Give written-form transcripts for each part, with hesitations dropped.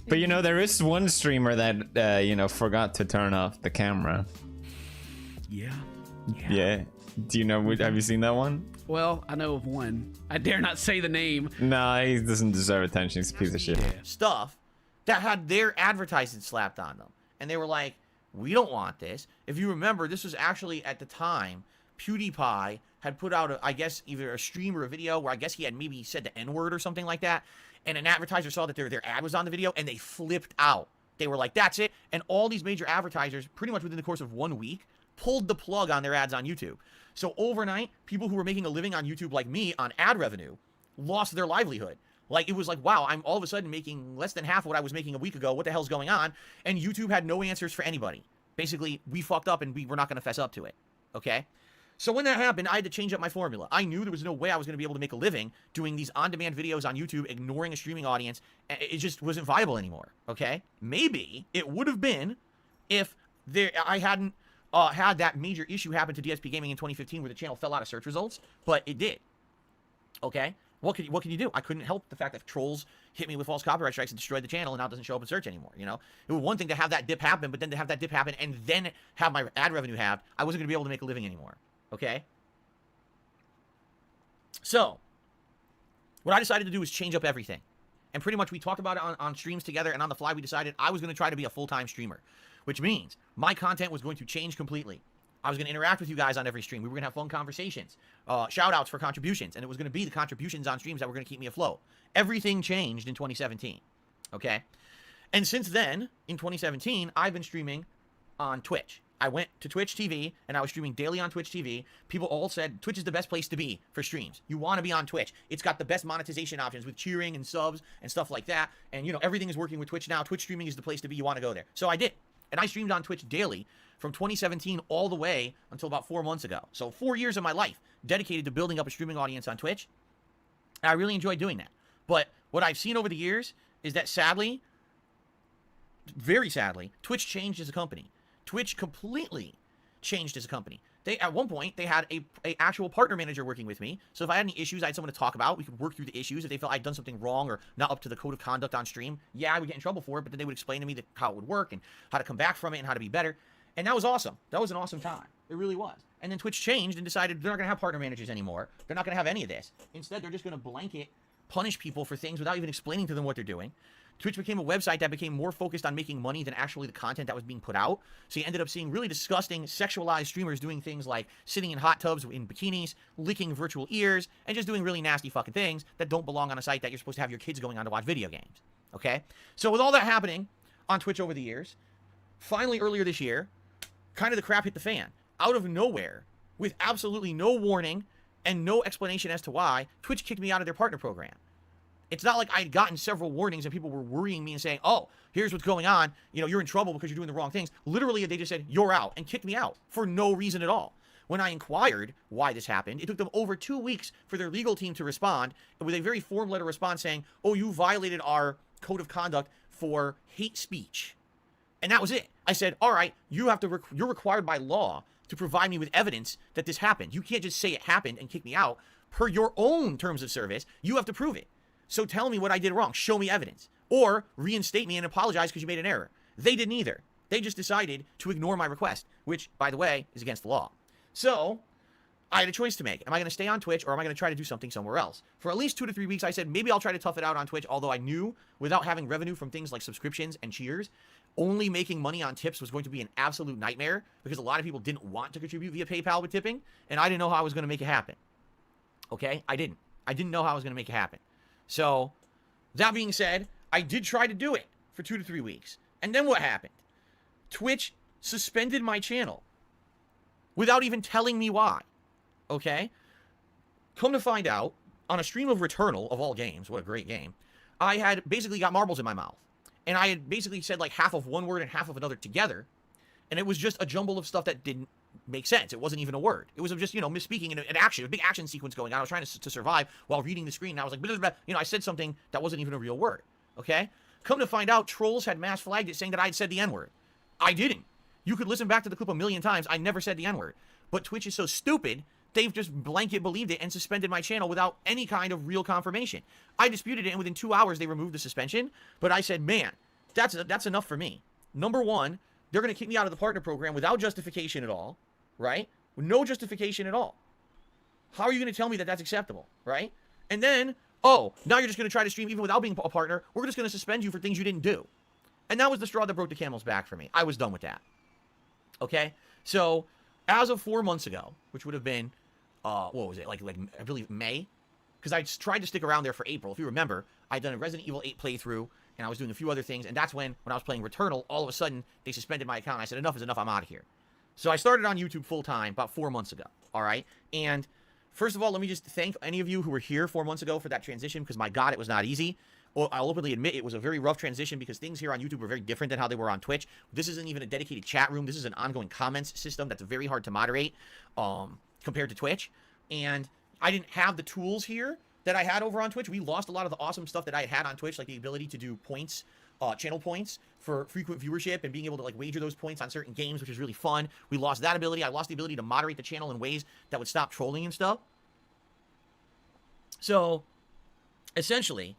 But you know, there is one streamer that you know, forgot to turn off the camera. Yeah. Yeah. Do you know? Have you seen that one? Well, I know of one. I dare not say the name. Nah, he doesn't deserve attention. He's a piece of shit. Stuff that had their advertising slapped on them. And they were like, we don't want this. If you remember, this was actually at the time, PewDiePie had put out, I guess, either a stream or a video where I guess he had maybe said the N-word or something like that. And an advertiser saw that their ad was on the video and they flipped out. They were like, that's it. And all these major advertisers, pretty much within the course of 1 week, pulled the plug on their ads on YouTube. So overnight, people who were making a living on YouTube like me on ad revenue lost their livelihood. Like, it was like, wow, I'm all of a sudden making less than half of what I was making a week ago. What the hell's going on? And YouTube had no answers for anybody. Basically, we fucked up and we're not going to fess up to it. Okay? So when that happened, I had to change up my formula. I knew there was no way I was going to be able to make a living doing these on-demand videos on YouTube, ignoring a streaming audience. It just wasn't viable anymore. Okay? Maybe it would have been if I hadn't had that major issue happen to DSP Gaming in 2015 where the channel fell out of search results, but it did. Okay? What can you do? I couldn't help the fact that trolls hit me with false copyright strikes and destroyed the channel, and now it doesn't show up in search anymore, you know? It was one thing to have that dip happen, but then to have that dip happen and then have my ad revenue halved, I wasn't going to be able to make a living anymore. Okay? So, what I decided to do was change up everything. And pretty much we talked about it on streams together, and on the fly we decided I was going to try to be a full-time streamer, which means my content was going to change completely. I was going to interact with you guys on every stream. We were going to have fun conversations, shout-outs for contributions, and it was going to be the contributions on streams that were going to keep me afloat. Everything changed in 2017, okay? And since then, in 2017, I've been streaming on Twitch. I went to Twitch TV, and I was streaming daily on Twitch TV. People all said Twitch is the best place to be for streams. You want to be on Twitch. It's got the best monetization options with cheering and subs and stuff like that. And, you know, everything is working with Twitch now. Twitch streaming is the place to be. You want to go there. So I did. And I streamed on Twitch daily from 2017 all the way until about 4 months ago. So 4 years of my life dedicated to building up a streaming audience on Twitch. And I really enjoyed doing that. But what I've seen over the years is that sadly, very sadly, Twitch changed as a company. Twitch completely changed as a company. At one point, they had a actual partner manager working with me. So if I had any issues, I had someone to talk about. We could work through the issues. If they felt I'd done something wrong or not up to the code of conduct on stream, yeah, I would get in trouble for it. But then they would explain to me how it would work and how to come back from it and how to be better. And that was awesome. That was an awesome time. It really was. And then Twitch changed and decided they're not going to have partner managers anymore. They're not going to have any of this. Instead, they're just going to blanket punish people for things without even explaining to them what they're doing. Twitch became a website that became more focused on making money than actually the content that was being put out. So you ended up seeing really disgusting, sexualized streamers doing things like sitting in hot tubs in bikinis, licking virtual ears, and just doing really nasty fucking things that don't belong on a site that you're supposed to have your kids going on to watch video games. Okay? So with all that happening on Twitch over the years, finally earlier this year, kind of the crap hit the fan. Out of nowhere, with absolutely no warning and no explanation as to why, Twitch kicked me out of their partner program. It's not like I'd gotten several warnings and people were worrying me and saying, oh, here's what's going on. You know, you're in trouble because you're doing the wrong things. Literally, they just said, you're out, and kicked me out for no reason at all. When I inquired why this happened, it took them over 2 weeks for their legal team to respond with a very form letter response saying, oh, you violated our code of conduct for hate speech. And that was it. I said, all right, you're required by law to provide me with evidence that this happened. You can't just say it happened and kick me out. Per your own terms of service, you have to prove it. So tell me what I did wrong. Show me evidence. Or reinstate me and apologize because you made an error. They didn't either. They just decided to ignore my request, which, by the way, is against the law. So I had a choice to make. Am I going to stay on Twitch or am I going to try to do something somewhere else? For at least 2 to 3 weeks, I said maybe I'll try to tough it out on Twitch, although I knew without having revenue from things like subscriptions and cheers, only making money on tips was going to be an absolute nightmare because a lot of people didn't want to contribute via PayPal with tipping, and I didn't know how I was going to make it happen. Okay? I didn't know how I was going to make it happen. So, that being said, I did try to do it for 2 to 3 weeks. And then what happened? Twitch suspended my channel without even telling me why. Okay? Come to find out, on a stream of Returnal, of all games, what a great game, I had basically got marbles in my mouth. And I had basically said like half of one word and half of another together. And it was just a jumble of stuff that didn't make sense. It wasn't even a word. It was just, you know, misspeaking in an action, a big action sequence going on. I was trying to survive while reading the screen. And I was like, blah, blah, blah. You know, I said something that wasn't even a real word. Okay? Come to find out, trolls had mass flagged it saying that I had said the N-word. I didn't. You could listen back to the clip a million times. I never said the N-word. But Twitch is so stupid, they've just blanket believed it and suspended my channel without any kind of real confirmation. I disputed it, and within 2 hours, they removed the suspension. But I said, man, that's enough for me. Number one, they're going to kick me out of the partner program without justification at all, right? With no justification at all. How are you going to tell me that that's acceptable, right? And then, oh, now you're just going to try to stream even without being a partner. We're just going to suspend you for things you didn't do. And that was the straw that broke the camel's back for me. I was done with that. Okay? So, as of 4 months ago, which would have been, what was it, like I believe May? Because I tried to stick around there for April. If you remember, I'd done a Resident Evil 8 playthrough, and I was doing a few other things, and that's when I was playing Returnal, all of a sudden, they suspended my account. I said, enough is enough, I'm out of here. So I started on YouTube full-time about 4 months ago, all right? And first of all, let me just thank any of you who were here 4 months ago for that transition, because my God, it was not easy. Well, I'll openly admit it was a very rough transition because things here on YouTube were very different than how they were on Twitch. This isn't even a dedicated chat room. This is an ongoing comments system that's very hard to moderate compared to Twitch. And I didn't have the tools here that I had over on Twitch. We lost a lot of the awesome stuff that I had on Twitch, like the ability to do points, channel points for frequent viewership and being able to like wager those points on certain games, which is really fun. We lost that ability. I lost the ability to moderate the channel in ways that would stop trolling and stuff. So, essentially,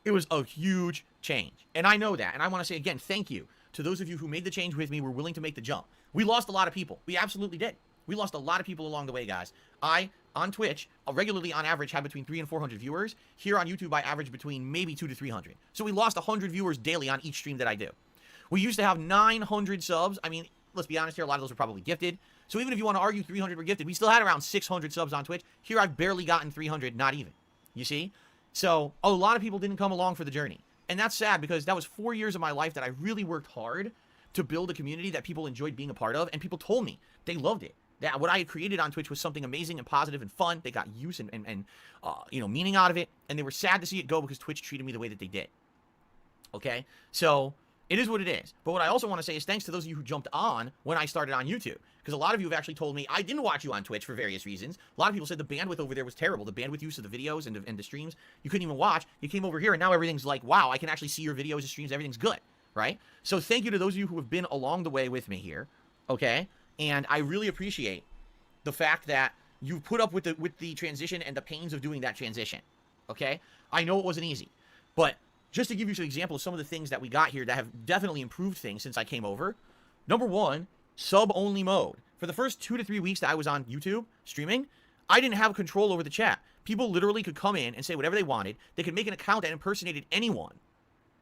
it was a huge change. And I know that. And I want to say again, thank you to those of you who made the change with me, were willing to make the jump. We lost a lot of people. We absolutely did. We lost a lot of people along the way, guys. On Twitch, regularly on average had between 300 and 400 viewers. Here on YouTube, I average between maybe 200 to 300. So we lost 100 viewers daily on each stream that I do. We used to have 900 subs. I mean, let's be honest here, a lot of those were probably gifted. So even if you want to argue 300 were gifted, we still had around 600 subs on Twitch. Here I've barely gotten 300, not even. You see? So a lot of people didn't come along for the journey. And that's sad because that was 4 years of my life that I really worked hard to build a community that people enjoyed being a part of. And people told me they loved it. That what I had created on Twitch was something amazing and positive and fun. They got use and meaning out of it. And they were sad to see it go because Twitch treated me the way that they did. Okay? So it is what it is. But what I also want to say is thanks to those of you who jumped on when I started on YouTube. Because a lot of you have actually told me, I didn't watch you on Twitch for various reasons. A lot of people said the bandwidth over there was terrible. The bandwidth use of the videos and the streams, you couldn't even watch. You came over here and now everything's like, wow, I can actually see your videos and streams. Everything's good, right? So thank you to those of you who have been along the way with me here, okay? And I really appreciate the fact that you put up with the transition and the pains of doing that transition, okay? I know it wasn't easy, but just to give you some examples of some of the things that we got here that have definitely improved things since I came over. Number one, sub-only mode. For the first 2 to 3 weeks that I was on YouTube streaming, I didn't have control over the chat. People literally could come in and say whatever they wanted. They could make an account that impersonated anyone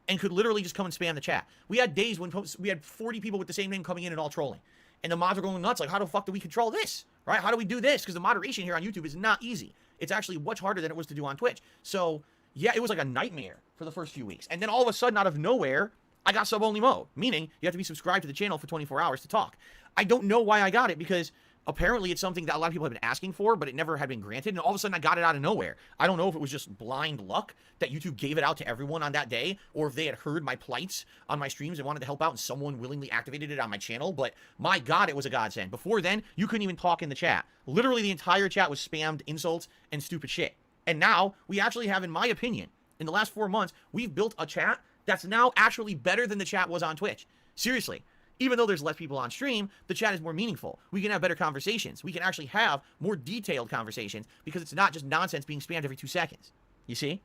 and could literally just come and spam the chat. We had days when we had 40 people with the same name coming in and all trolling. And the mods are going nuts, like, how the fuck do we control this, right? How do we do this? Because the moderation here on YouTube is not easy. It's actually much harder than it was to do on Twitch. So, yeah, it was like a nightmare for the first few weeks. And then all of a sudden, out of nowhere, I got sub-only mode, meaning you have to be subscribed to the channel for 24 hours to talk. I don't know why I got it, because apparently it's something that a lot of people have been asking for, but it never had been granted, and all of a sudden I got it out of nowhere. I don't know if it was just blind luck that YouTube gave it out to everyone on that day, or if they had heard my plights on my streams and wanted to help out, and someone willingly activated it on my channel, but my God, it was a godsend. Before then, you couldn't even talk in the chat. Literally, the entire chat was spammed insults and stupid shit. And now, we actually have, in my opinion, in the last 4 months, we've built a chat that's now actually better than the chat was on Twitch. Seriously. Even though there's less people on stream, the chat is more meaningful. We can have better conversations. We can actually have more detailed conversations because it's not just nonsense being spammed every 2 seconds. You see?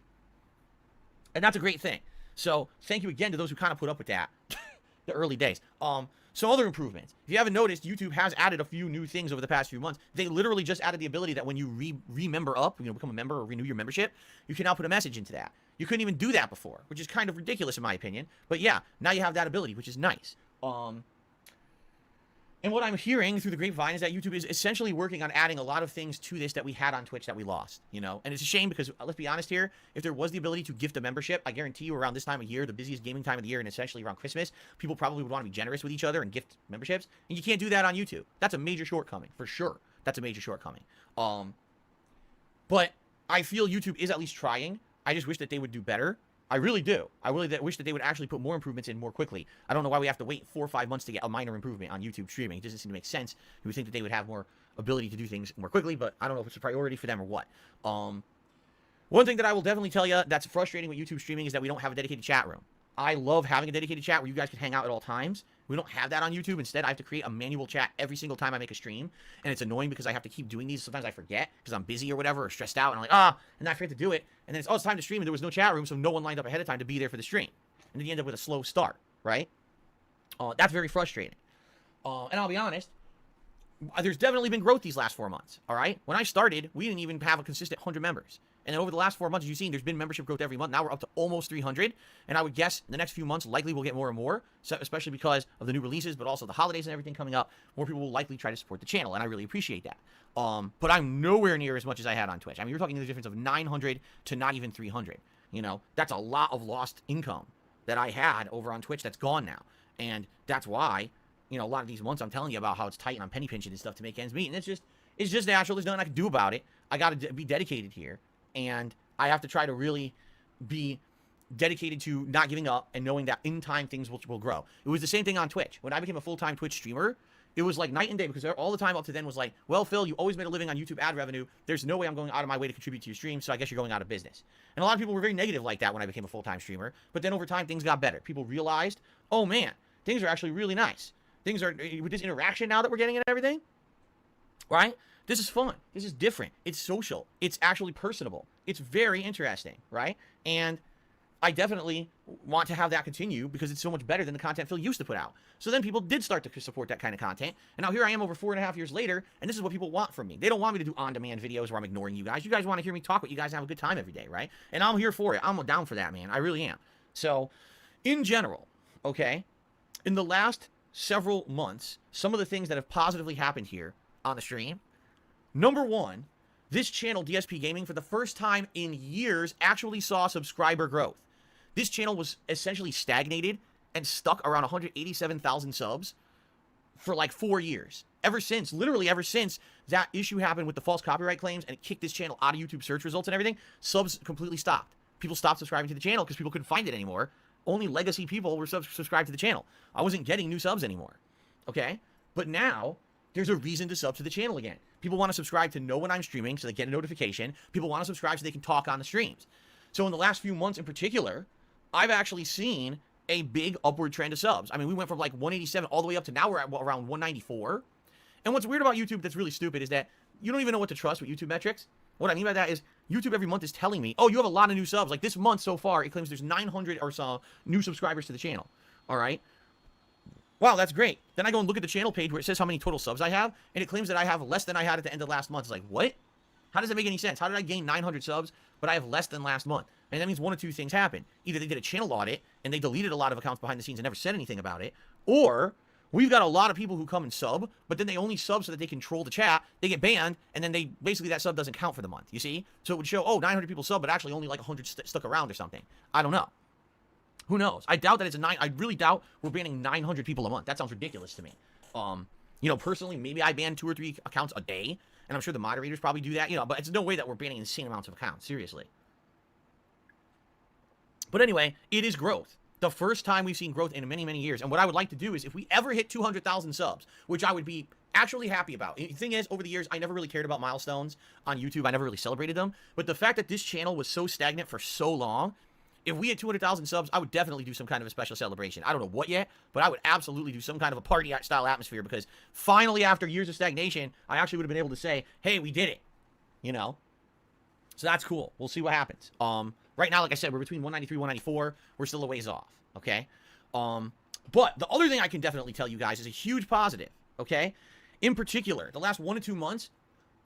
And that's a great thing. So, thank you again to those who kind of put up with that. The early days. Some other improvements. If you haven't noticed, YouTube has added a few new things over the past few months. They literally just added the ability that when you re-member up, become a member or renew your membership, you can now put a message into that. You couldn't even do that before, which is kind of ridiculous in my opinion. But yeah, now you have that ability, which is nice. And what I'm hearing through the grapevine is that YouTube is essentially working on adding a lot of things to this that we had on Twitch that we lost, And it's a shame because, let's be honest here, if there was the ability to gift a membership, I guarantee you around this time of year, the busiest gaming time of the year, and essentially around Christmas, people probably would want to be generous with each other and gift memberships, and you can't do that on YouTube. That's a major shortcoming, for sure. That's a major shortcoming. But I feel YouTube is at least trying. I just wish that they would do better. I really do. I really wish that they would actually put more improvements in more quickly. I don't know why we have to wait 4 or 5 months to get a minor improvement on YouTube streaming. It doesn't seem to make sense. You would think that they would have more ability to do things more quickly, but I don't know if it's a priority for them or what. One thing that I will definitely tell you that's frustrating with YouTube streaming is that we don't have a dedicated chat room. I love having a dedicated chat where you guys can hang out at all times. We don't have that on YouTube. Instead, I have to create a manual chat every single time I make a stream. And it's annoying because I have to keep doing these. Sometimes I forget because I'm busy or whatever or stressed out. And I'm like, and I forget to do it. And then it's time to stream and there was no chat room, so no one lined up ahead of time to be there for the stream. and then you end up with a slow start, right? That's very frustrating. And I'll be honest, there's definitely been growth these last 4 months, all right? When I started, we didn't even have a consistent 100 members. And then over the last 4 months, as you've seen, there's been membership growth every month. Now we're up to almost 300. And I would guess the next few months likely we'll get more and more, so especially because of the new releases, but also the holidays and everything coming up. More people will likely try to support the channel, and I really appreciate that. But I'm nowhere near as much as I had on Twitch. I mean, you're talking the difference of 900 to not even 300. You know, that's a lot of lost income that I had over on Twitch that's gone now. And that's why, you know, a lot of these months I'm telling you about how it's tight and I'm penny pinching and stuff to make ends meet. And it's just natural. There's nothing I can do about it. I got to be dedicated here. And I have to try to really be dedicated to not giving up and knowing that in time things will grow. It was the same thing on Twitch. When I became a full-time Twitch streamer, it was like night and day, because all the time up to then was like, well, Phil, you always made a living on YouTube ad revenue. There's no way I'm going out of my way to contribute to your stream, so I guess you're going out of business. And a lot of people were very negative like that when I became a full-time streamer. But then over time, things got better. People realized, oh man, things are actually really nice. Things are, with this interaction now that we're getting and everything, right? This is fun. This is different. It's social. It's actually personable. It's very interesting, right? And I definitely want to have that continue because it's so much better than the content Phil used to put out. So then people did start to support that kind of content. And now here I am over 4.5 years later, and this is what people want from me. They don't want me to do on-demand videos where I'm ignoring you guys. You guys want to hear me talk with you guys and have a good time every day, right? And I'm here for it. I'm down for that, man. I really am. So, in general, okay, in the last several months, some of the things that have positively happened here on the stream, number one, this channel, DSP Gaming, for the first time in years, actually saw subscriber growth. This channel was essentially stagnated and stuck around 187,000 subs for like 4 years. Literally ever since that issue happened with the false copyright claims and it kicked this channel out of YouTube search results and everything, subs completely stopped. People stopped subscribing to the channel because people couldn't find it anymore. Only legacy people were subscribed to the channel. I wasn't getting new subs anymore, okay? But now, there's a reason to sub to the channel again. People want to subscribe to know when I'm streaming so they get a notification. People want to subscribe so they can talk on the streams. So in the last few months in particular, I've actually seen a big upward trend of subs. I mean, we went from like 187 all the way up to now we're at around 194. And what's weird about YouTube that's really stupid is that you don't even know what to trust with YouTube metrics. What I mean by that is YouTube every month is telling me, oh, you have a lot of new subs. Like this month so far, it claims there's 900 or so new subscribers to the channel. All right. Wow, that's great. Then I go and look at the channel page where it says how many total subs I have, and it claims that I have less than I had at the end of last month. It's like, what? How does that make any sense? How did I gain 900 subs, but I have less than last month? And that means one of two things happened. Either they did a channel audit, and they deleted a lot of accounts behind the scenes and never said anything about it, or we've got a lot of people who come and sub, but then they only sub so that they control the chat. They get banned, and then they basically that sub doesn't count for the month, you see? So it would show, oh, 900 people sub, but actually only like 100 stuck around or something. I don't know. Who knows? I doubt that it's I really doubt we're banning 900 people a month. That sounds ridiculous to me. You know, personally, maybe I ban 2 or 3 accounts a day, and I'm sure the moderators probably do that, you know, but it's no way that we're banning insane amounts of accounts, seriously. But anyway, it is growth. The first time we've seen growth in many, many years. And what I would like to do is if we ever hit 200,000 subs, which I would be actually happy about. The thing is, over the years, I never really cared about milestones on YouTube. I never really celebrated them. But the fact that this channel was so stagnant for so long, if we had 200,000 subs, I would definitely do some kind of a special celebration. I don't know what yet, but I would absolutely do some kind of a party-style atmosphere because finally, after years of stagnation, I actually would have been able to say, hey, we did it, you know? So that's cool. We'll see what happens. Right now, like I said, we're between 193, 194. We're still a ways off, okay? But the other thing I can definitely tell you guys is a huge positive, okay? In particular, the last 1 to 2 months,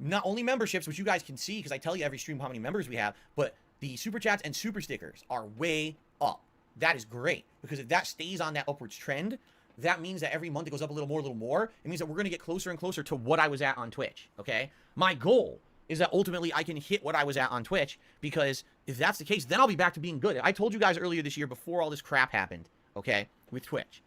not only memberships, which you guys can see because I tell you every stream how many members we have, but the super chats and super stickers are way up. That is great because if that stays on that upwards trend, that means that every month it goes up a little more. It means that we're going to get closer and closer to what I was at on Twitch, okay? My goal is that ultimately I can hit what I was at on Twitch because if that's the case, then I'll be back to being good. I told you guys earlier this year before all this crap happened, okay, with Twitch,